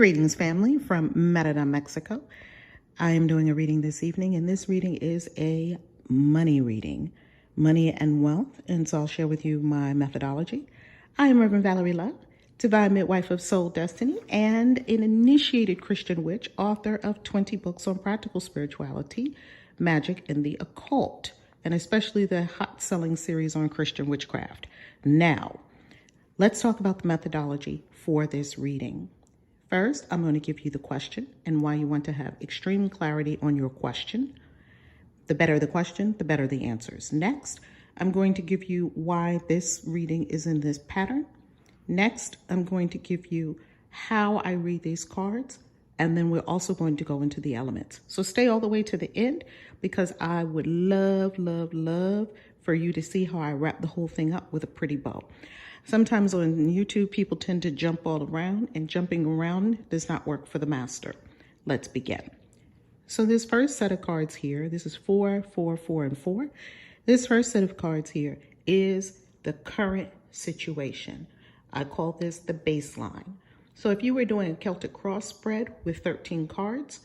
Greetings, family, from Merida, Mexico. I am doing a reading this evening, and this reading is a money reading, money and wealth, and so I'll share with you my methodology. I am Reverend Valerie Love, divine midwife of soul destiny, and an initiated Christian witch, author of 20 books on practical spirituality, magic, and the occult, and especially the hot-selling series on Christian witchcraft. Now, let's talk about the methodology for this reading. First, I'm going to give you the question and why you want to have extreme clarity on your question. The better the question, the better the answers. Next, I'm going to give you why this reading is in this pattern. Next, I'm going to give you how I read these cards, and then we're also going to go into the elements. So stay all the way to the end, because I would love, love, love for you to see how I wrap the whole thing up with a pretty bow. Sometimes on YouTube, people tend to jump all around, and jumping around does not work for the master. Let's begin. So this first set of cards here, this is 4, 4, 4, and 4. This first set of cards here is the current situation. I call this the baseline. So if you were doing a Celtic cross spread with 13 cards,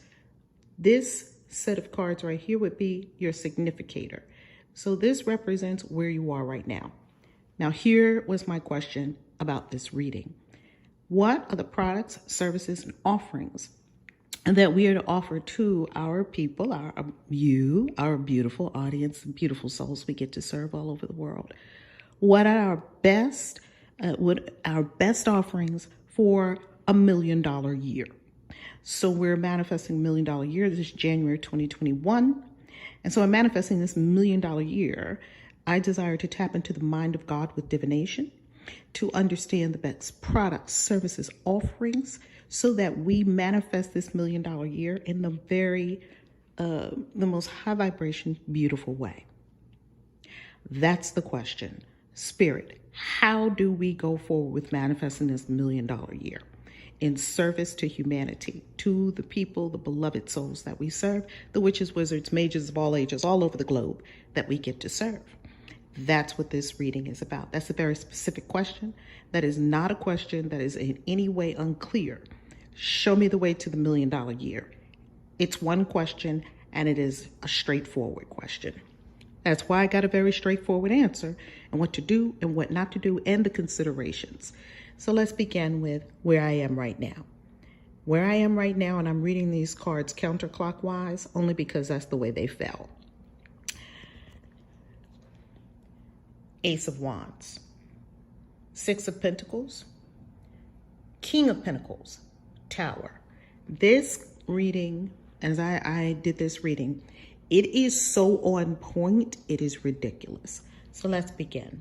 this set of cards right here would be your significator. So this represents where you are right now. Now, here was my question about this reading. What are the products, services, and offerings that we are to offer to our people, our beautiful audience, and beautiful souls we get to serve all over the world? What are our best offerings for $1 million year? So we're manifesting $1 million year. This is January 2021. And so I'm manifesting this $1 million year. I desire to tap into the mind of God with divination, to understand the best products, services, offerings, so that we manifest this $1 million year in the most high vibration, beautiful way. That's the question. Spirit, how do we go forward with manifesting this $1 million year in service to humanity, to the people, the beloved souls that we serve, the witches, wizards, mages of all ages, all over the globe that we get to serve? That's what this reading is about. That's a very specific question. That is not a question that is in any way unclear. Show me the way to the $1 million year. It's one question, and it is a straightforward question. That's why I got a very straightforward answer, and what to do and what not to do, and the considerations. So let's begin with where I am right now. Where I am right now, and I'm reading these cards counterclockwise only because that's the way they fell. Ace of Wands, 6 of Pentacles, King of Pentacles, Tower. This reading, as I did this reading, it is so on point, it is ridiculous. So let's begin.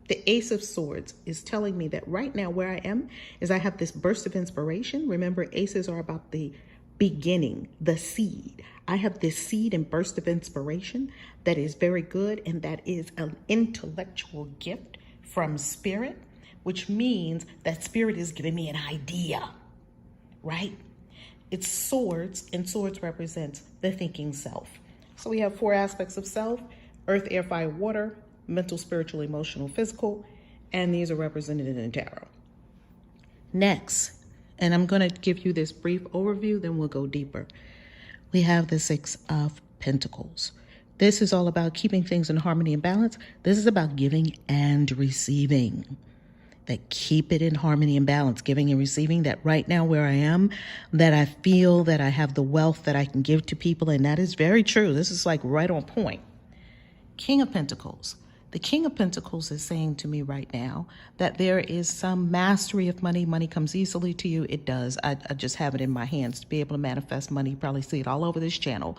The Ace of Swords is telling me that right now where I am is I have this burst of inspiration. Remember, aces are about the beginning, the seed. I have this seed and burst of inspiration that is very good, and that is an intellectual gift from Spirit, which means that Spirit is giving me an idea, right? It's swords, and swords represents the thinking self. So we have 4 aspects of self: earth, air, fire, water, mental, spiritual, emotional, physical, and these are represented in the tarot. Next, and I'm going to give you this brief overview, then we'll go deeper. We have the 6 of Pentacles. This is all about keeping things in harmony and balance. This is about giving and receiving. That keep it in harmony and balance, giving and receiving. That right now where I am, that I feel that I have the wealth that I can give to people, and that is very true. This is like right on point. King of Pentacles. The King of Pentacles is saying to me right now that there is some mastery of money. Money comes easily to you. It does. I just have it in my hands to be able to manifest money. You probably see it all over this channel.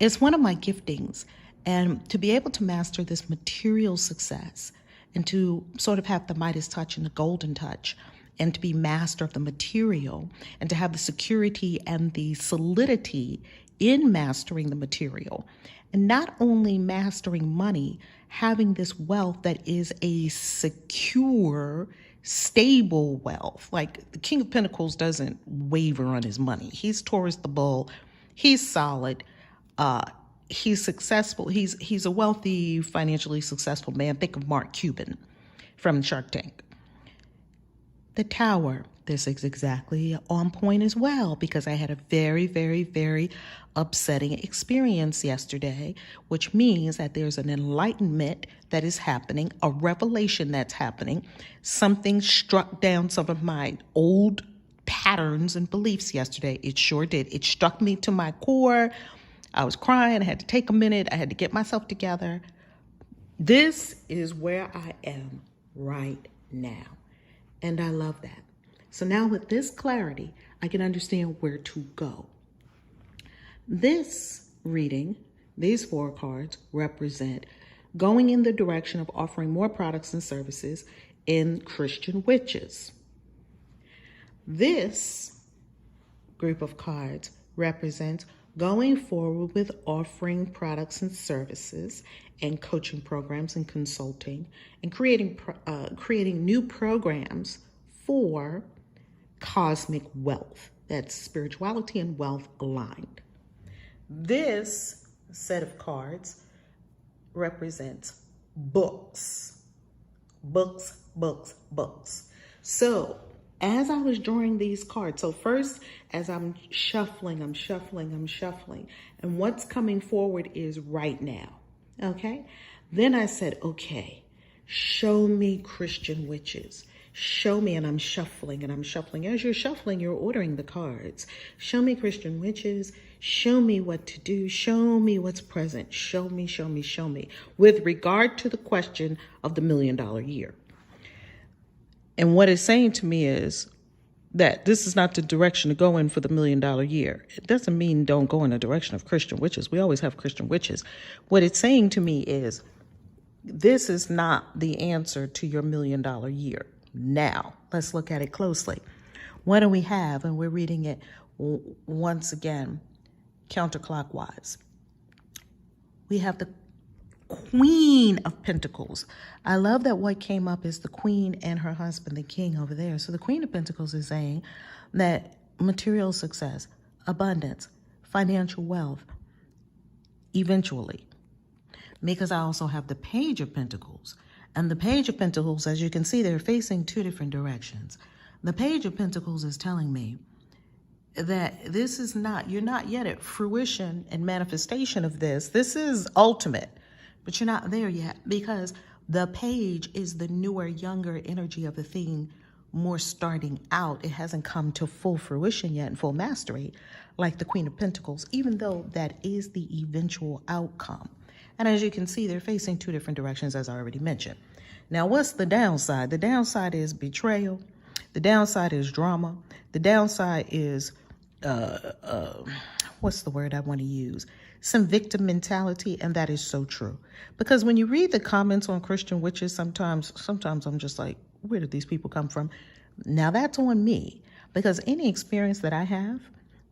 It's one of my giftings. And to be able to master this material success and to sort of have the Midas touch and the golden touch, and to be master of the material, and to have the security and the solidity in mastering the material. And not only mastering money, having this wealth that is a secure, stable wealth. Like the King of Pentacles doesn't waver on his money. He's Taurus the bull. He's solid. He's successful. He's a wealthy, financially successful man. Think of Mark Cuban from Shark Tank. The Tower this is exactly on point as well, because I had a very, very, very upsetting experience yesterday, which means that there's an enlightenment that is happening, a revelation that's happening. Something struck down some of my old patterns and beliefs yesterday. It sure did. It struck me to my core. I was crying. I had to take a minute. I had to get myself together. This is where I am right now. And I love that. So now with this clarity, I can understand where to go. This reading, these 4 cards represent going in the direction of offering more products and services in Christian witches. This group of cards represents going forward with offering products and services and coaching programs and consulting and creating new programs for cosmic wealth. That's spirituality and wealth aligned. This set of cards represents books. Books, books, books. So as I was drawing these cards, so first as I'm shuffling, and what's coming forward is right now, okay? Then I said, okay, show me Christian witches. Show me, and I'm shuffling. As you're shuffling, you're ordering the cards. Show me Christian witches. Show me what to do. Show me what's present. Show me, show me, show me. With regard to the question of the $1 million year. And what it's saying to me is that this is not the direction to go in for the $1 million year. It doesn't mean don't go in the direction of Christian witches. We always have Christian witches. What it's saying to me is this is not the answer to your $1 million year. Now, let's look at it closely. What do we have? And we're reading it once again, counterclockwise. We have the Queen of Pentacles. I love that what came up is the Queen and her husband, the King, over there. So the Queen of Pentacles is saying that material success, abundance, financial wealth, eventually. Because I also have the Page of Pentacles. And the Page of Pentacles, as you can see, they're facing 2 different directions. The Page of Pentacles is telling me that this is not, you're not yet at fruition and manifestation of this. This is ultimate, but you're not there yet, because the Page is the newer, younger energy of the thing, more starting out. It hasn't come to full fruition yet and full mastery like the Queen of Pentacles, even though that is the eventual outcome. And as you can see, they're facing 2 different directions, as I already mentioned. Now, what's the downside? The downside is betrayal. The downside is drama. The downside is, what's the word I want to use? Some victim mentality, and that is so true. Because when you read the comments on Christian witches, sometimes I'm just like, where did these people come from? Now, that's on me, because any experience that I have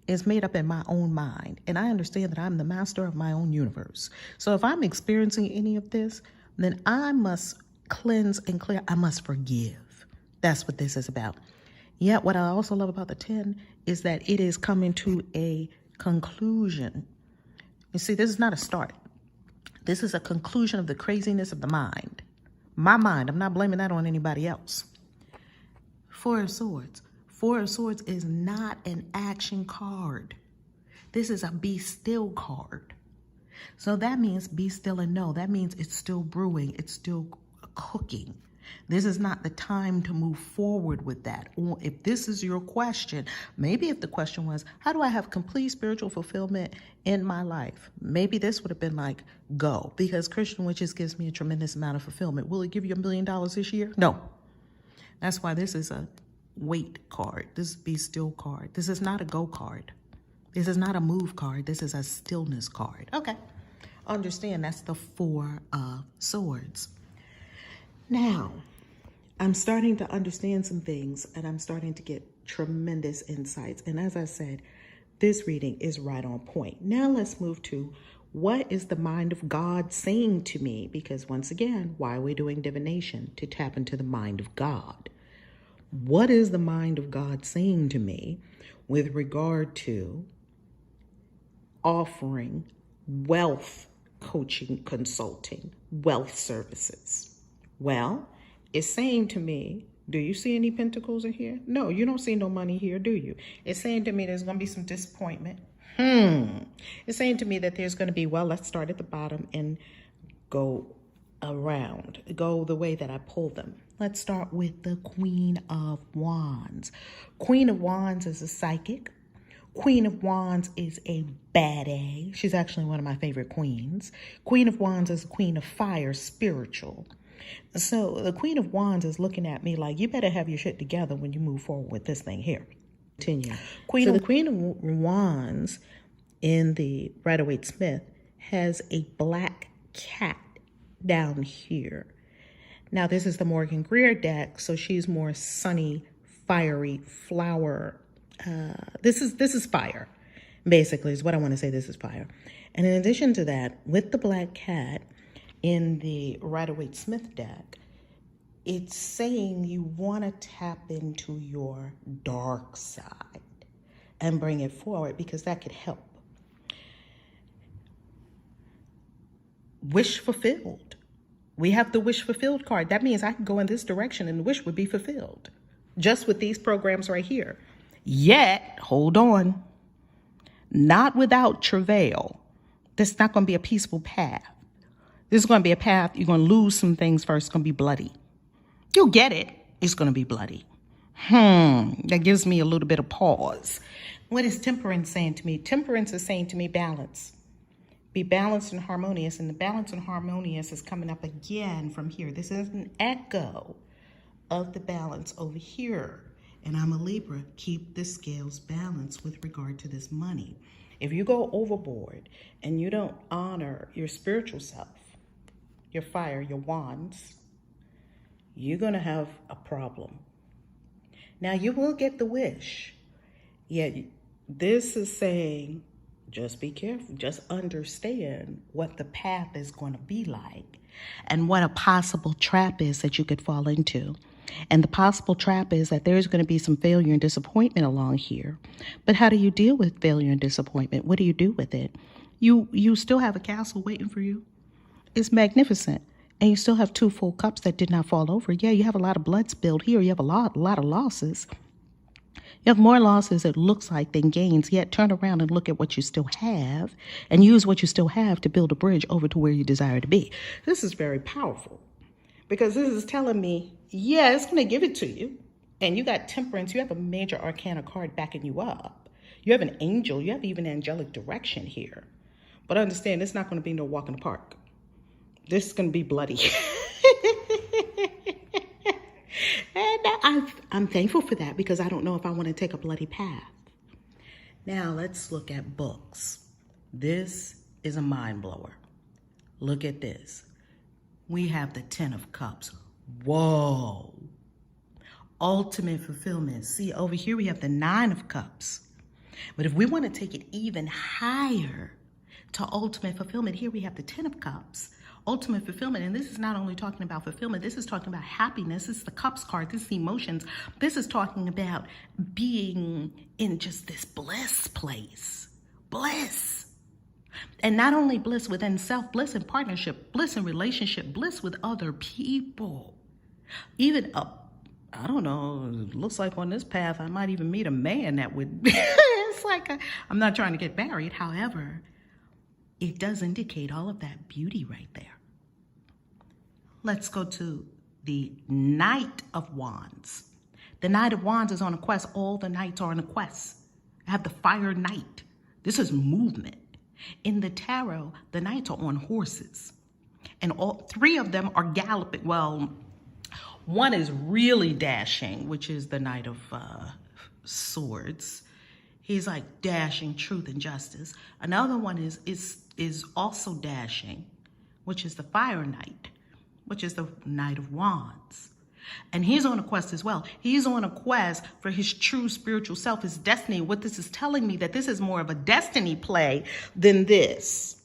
is made up in my own mind. And I understand that I'm the master of my own universe. So if I'm experiencing any of this, then I must cleanse and clear. I must forgive. That's what this is about. Yet what I also love about the 10 is that it is coming to a conclusion. You see, this is not a start. This is a conclusion of the craziness of the mind. My mind. I'm not blaming that on anybody else. 4 of Swords. 4 of Swords is not an action card. This is a be still card. So that means be still and know. That means it's still brewing. It's still cooking. This is not the time to move forward with that. Or if this is your question, maybe if the question was, how do I have complete spiritual fulfillment in my life? Maybe this would have been like, go. Because Christian Witches gives me a tremendous amount of fulfillment. Will it give you $1 million this year? No. That's why this is a wait card. This is be still card. This is not a go card. This is not a move card. This is a stillness card. Okay. Understand that's the 4 of Swords. Now, I'm starting to understand some things, and I'm starting to get tremendous insights. And as I said, this reading is right on point. Now let's move to what is the mind of God saying to me? Because once again, why are we doing divination? To tap into the mind of God. What is the mind of God saying to me with regard to offering wealth coaching, consulting, wealth services? Well, it's saying to me Do you see any pentacles in here? No, you don't see no money here, do you? It's saying to me there's going to be some disappointment. It's saying to me that there's going to be, well, let's start at the bottom and go around, go the way that I pull them. Let's start with the Queen of Wands. Queen of Wands is a psychic. Queen of Wands is a baddie. She's actually one of my favorite queens. Queen of Wands is a queen of fire, spiritual. So the Queen of Wands is looking at me like, you better have your shit together when you move forward with this thing here. Continue. The Queen of Wands in the Rider-Waite-Smith has a black cat down here. Now, this is the Morgan Greer deck, so she's more sunny, fiery, flower. This is fire, basically, is what I want to say. This is fire. And in addition to that, with the black cat in the Rider-Waite-Smith deck, it's saying you want to tap into your dark side and bring it forward because that could help. Wish fulfilled. We have the wish fulfilled card. That means I can go in this direction and the wish would be fulfilled just with these programs right here. Yet, hold on, not without travail. This is not going to be a peaceful path. This is going to be a path. You're going to lose some things first. It's going to be bloody. You'll get it. It's going to be bloody. That gives me a little bit of pause. What is Temperance saying to me? Temperance is saying to me balance. Be balanced and harmonious. And the balance and harmonious is coming up again from here. This is an echo of the balance over here. And I'm a Libra. Keep the scales balanced with regard to this money. If you go overboard and you don't honor your spiritual self, your fire, your wands, you're going to have a problem. Now, you will get the wish. Yet, this is saying, just be careful. Just understand what the path is going to be like and what a possible trap is that you could fall into. And the possible trap is that there's going to be some failure and disappointment along here. But how do you deal with failure and disappointment? What do you do with it? You still have a castle waiting for you. It's magnificent. And you still have 2 full cups that did not fall over. Yeah, you have a lot of blood spilled here. You have a lot of losses. You have more losses, it looks like, than gains. Yet turn around and look at what you still have and use what you still have to build a bridge over to where you desire to be. This is very powerful because this is telling me, yeah, it's going to give it to you. And you got Temperance. You have a major arcana card backing you up. You have an angel. You have even angelic direction here. But understand, it's not going to be no walk in the park. This is going to be bloody. And I'm thankful for that because I don't know if I want to take a bloody path. Now, let's look at books. This is a mind blower. Look at this. We have the 10 of Cups. Whoa. Ultimate fulfillment. See, over here we have the 9 of Cups. But if we want to take it even higher to ultimate fulfillment, here we have the 10 of Cups. Ultimate fulfillment. And this is not only talking about fulfillment. This is talking about happiness. This is the Cups card. This is emotions. This is talking about being in just this bliss place. Bliss. And not only bliss within self, bliss in partnership, bliss in relationship, bliss with other people. Even I don't know, it looks like on this path, I might even meet a man that would, it's like, I'm not trying to get married. However, it does indicate all of that beauty right there. Let's go to the Knight of Wands. The Knight of Wands is on a quest. All the knights are on a quest. I have the Fire Knight. This is movement. In the tarot, the knights are on horses. And all 3 of them are galloping. Well, one is really dashing, which is the Knight of Swords. He's like dashing truth and justice. Another one is also dashing, which is the Fire Knight, which is the Knight of Wands. And he's on a quest as well. He's on a quest for his true spiritual self, his destiny. What this is telling me that this is more of a destiny play than this.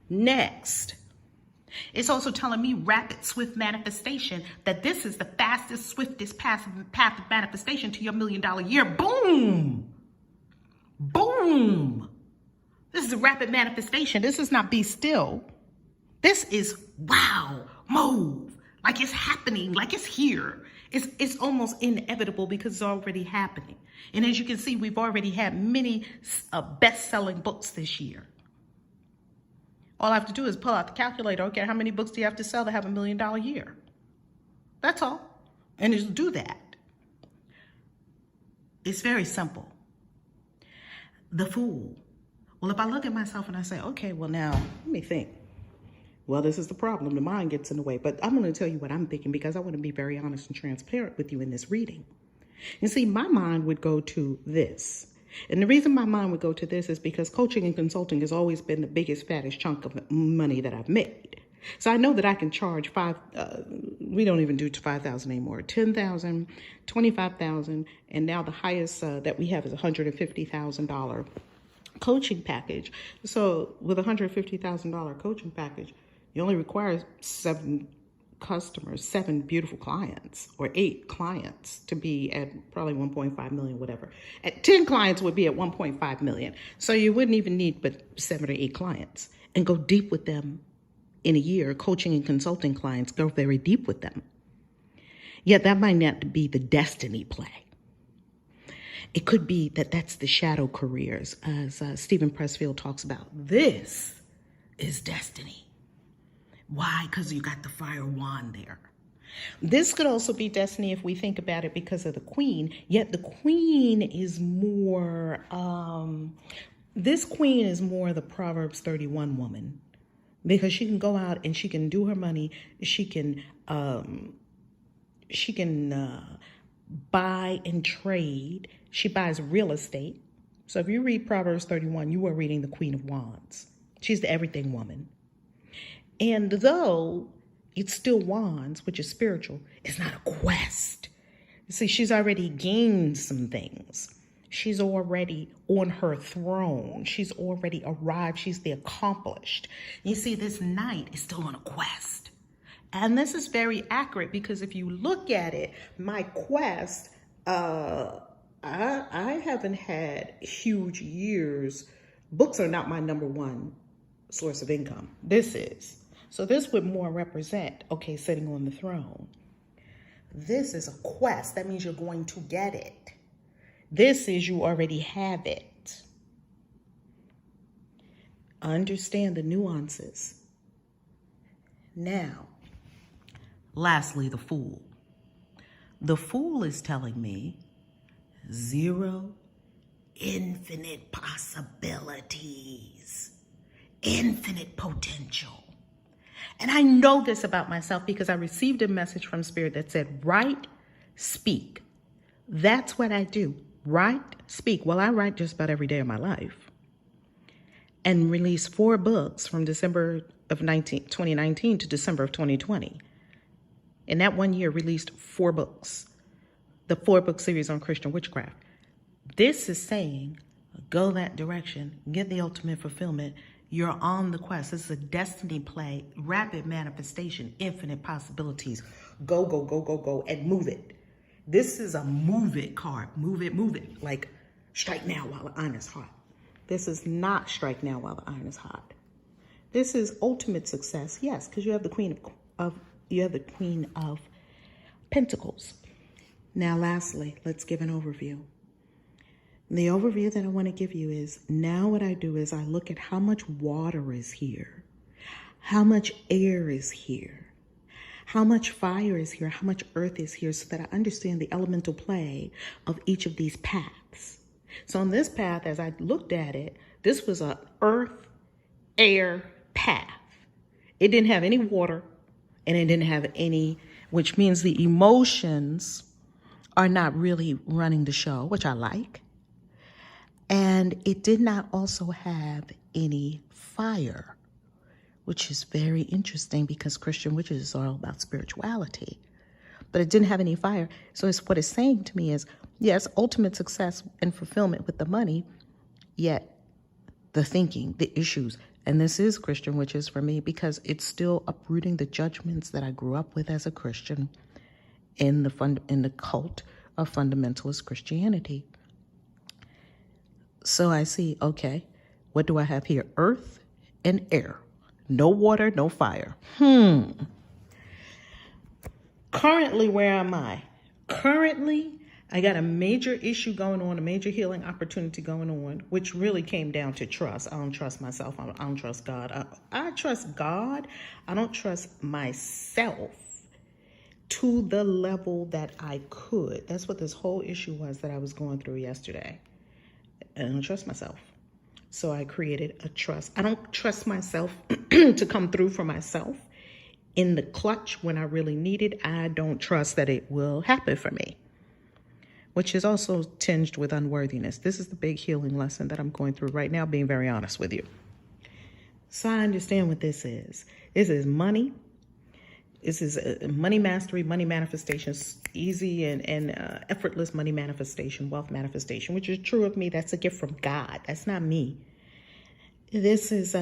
Next, it's also telling me rapid, swift manifestation, that this is the fastest, swiftest path of manifestation to your $1 million year. Boom! Boom! This is a rapid manifestation. This is not be still. This is wow, move. Like it's happening, like it's here. It's almost inevitable because it's already happening. And as you can see, we've already had many best-selling books this year. All I have to do is pull out the calculator. Okay, how many books do you have to sell to have $1 million year? That's all. And just do that. It's very simple. The Fool. Well, if I look at myself and I say, okay, well now, let me think. Well, this is the problem. The mind gets in the way. But I'm going to tell you what I'm thinking because I want to be very honest and transparent with you in this reading. You see, my mind would go to this. And the reason my mind would go to this is because coaching and consulting has always been the biggest, fattest chunk of money that I've made. So I know that I can charge we don't even do 5,000 anymore, 10,000, 25,000. And now the highest that we have is $150,000 coaching package. So with a $150,000 coaching package, you only require 7 customers, 7 beautiful clients, or 8 clients to be at probably 1.5 million, whatever. At 10 clients would be at 1.5 million. So you wouldn't even need but 7 or 8 clients and go deep with them in a year. Coaching and consulting clients go very deep with them. Yet that might not be the destiny play. It could be that that's the shadow careers, as Stephen Pressfield talks about. This is destiny. Why? Because you got the fire wand there. This could also be destiny if we think about it because of the queen. Yet the queen is more, this queen is more the Proverbs 31 woman. Because she can go out and she can do her money. She can buy and trade. She buys real estate. So if you read Proverbs 31, you are reading the Queen of Wands. She's the everything woman. And though it's still wands, which is spiritual, it's not a quest. You see, she's already gained some things. She's already on her throne. She's already arrived. She's the accomplished. You see, this knight is still on a quest. And this is very accurate because if you look at it, my quest, I haven't had huge years. Books are not my number one source of income. This is. So this would more represent, okay, sitting on the throne. This is a quest. That means you're going to get it. This is you already have it. Understand the nuances. Now, lastly, the Fool. The Fool is telling me 0 infinite possibilities, infinite potential. And I know this about myself because I received a message from Spirit that said, write, speak. That's what I do. Write, speak. Well, I write just about every day of my life. And released 4 books from December of 2019 to December of 2020. In that 1 year, released 4 books. The 4-book series on Christian witchcraft. This is saying, go that direction, get the ultimate fulfillment. You're on the quest. This is a destiny play, rapid manifestation, infinite possibilities. Go, go, go, go, go, and move it. This is a move it card. Move it, move it. Like strike now while the iron is hot. This is not strike now while the iron is hot. This is ultimate success. Yes, because you have the Queen of Pentacles. Now, lastly, let's give an overview. The overview that I want to give you is, now what I do is I look at how much water is here, how much air is here, how much fire is here, how much earth is here, so that I understand the elemental play of each of these paths. So on this path, as I looked at it, this was a earth, air path. It didn't have any water and it didn't have any, which means the emotions are not really running the show, which I like. And it did not also have any fire, which is very interesting because Christian witches is all about spirituality. But it didn't have any fire. So what it's saying to me is, yes, ultimate success and fulfillment with the money, yet the thinking, the issues. And this is Christian witches for me because it's still uprooting the judgments that I grew up with as a Christian in the cult of fundamentalist Christianity. So I see, okay, what do I have here? Earth and air. No water, no fire. Currently, where am I? Currently, I got a major issue going on, a major healing opportunity going on, which really came down to trust. I don't trust myself. I don't trust God. I trust God. I don't trust myself to the level that I could. That's what this whole issue was that I was going through yesterday. I don't trust myself. So I created a trust. I don't trust myself to come through for myself in the clutch when I really need it. I don't trust that it will happen for me, which is also tinged with unworthiness. This is the big healing lesson that I'm going through right now, being very honest with you. So I understand what this is. This is money. This is money mastery, money manifestations, easy and effortless money manifestation, wealth manifestation, which is true of me. That's a gift from God. That's not me. This is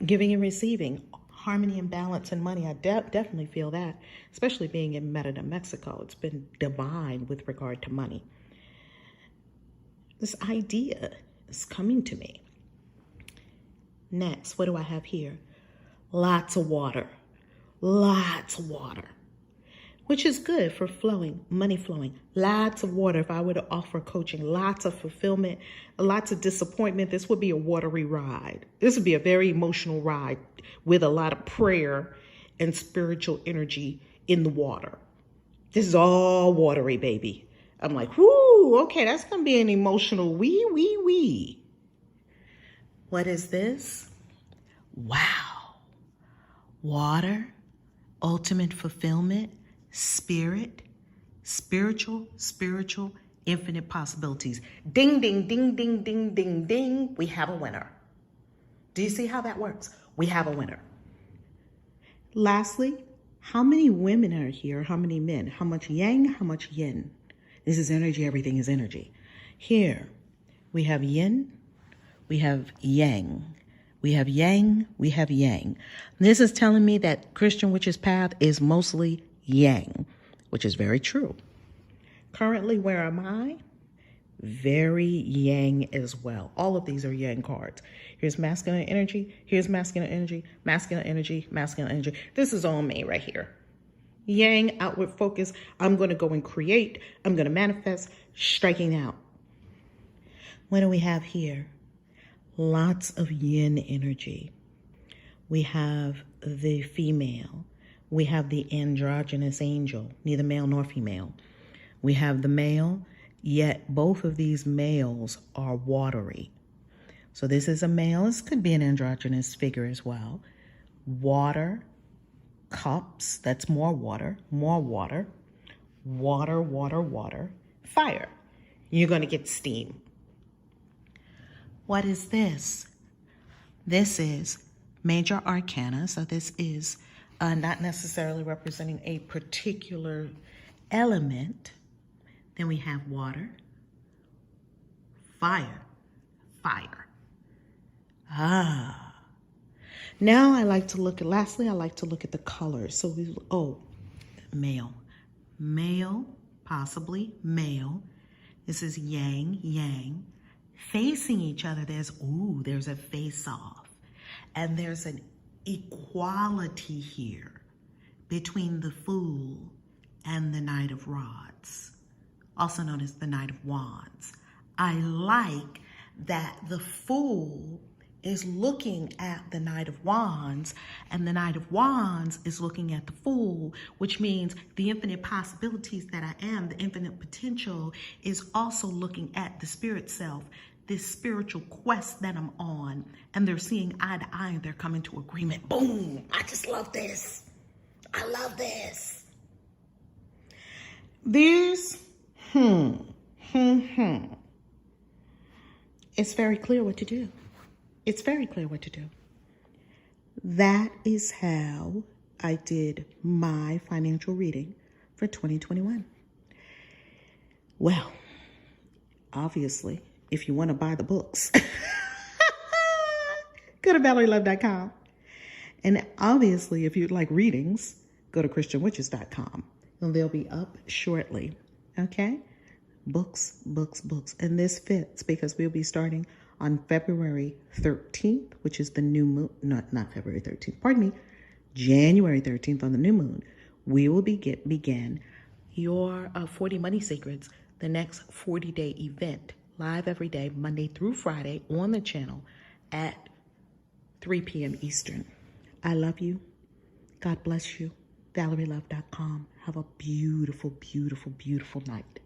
giving and receiving, harmony and balance in money. I definitely feel that, especially being in Merida, Mexico. It's been divine with regard to money. This idea is coming to me. Next, what do I have here? Lots of water. Lots of water, which is good for flowing, money flowing. Lots of water. If I were to offer coaching, lots of fulfillment, lots of disappointment, this would be a watery ride. This would be a very emotional ride with a lot of prayer and spiritual energy in the water. This is all watery, baby. I'm like, whoo, okay, that's going to be an emotional wee. What is this? Wow. Water. Ultimate fulfillment, spiritual, infinite possibilities. Ding, ding, ding, ding, ding, ding, ding. We have a winner. Do you see how that works? We have a winner. Lastly, how many women are here? How many men? How much yang? How much yin? This is energy. Everything is energy. Here, we have yin. We have yang. We have yang, we have yang. This is telling me that Christian Witch's path is mostly yang, which is very true. Currently, where am I? Very yang as well. All of these are yang cards. Here's masculine energy. Here's masculine energy, masculine energy, masculine energy. This is all me right here. Yang, outward focus. I'm going to go and create. I'm going to manifest, striking out. What do we have here? Lots of yin energy. We have the female. We have the androgynous angel, neither male nor female. We have the male, yet both of these males are watery. So this is a male. This could be an androgynous figure as well. Water, cups, that's more water, fire. You're going to get steam. What is this? This is major arcana. So this is not necessarily representing a particular element. Then we have water, fire. Now I like to look at, lastly, I like to look at the colors. So male, possibly male. This is yang. Facing each other, there's a face-off. And there's an equality here between the Fool and the Knight of Rods, also known as the Knight of Wands. I like that the Fool is looking at the Knight of Wands, and the Knight of Wands is looking at the Fool, which means the infinite possibilities that I am, the infinite potential, is also looking at the spirit self, this spiritual quest that I'm on, and they're seeing eye to eye, and they're coming to agreement. Boom! I just love this. I love this. There's, It's very clear what to do. It's very clear what to do. That is how I did my financial reading for 2021. Well, obviously, if you want to buy the books, go to ValerieLove.com. And obviously, if you'd like readings, go to ChristianWitches.com. And they'll be up shortly. Okay? Books. And this fits because we'll be starting on February 13th, which is the new moon. Not February 13th, pardon me. January 13th on the new moon. we will begin your 40 Money Secrets, the next 40-day event, live every day, Monday through Friday on the channel at 3 p.m. Eastern. I love you. God bless you. ValerieLove.com. Have a beautiful, beautiful, beautiful night.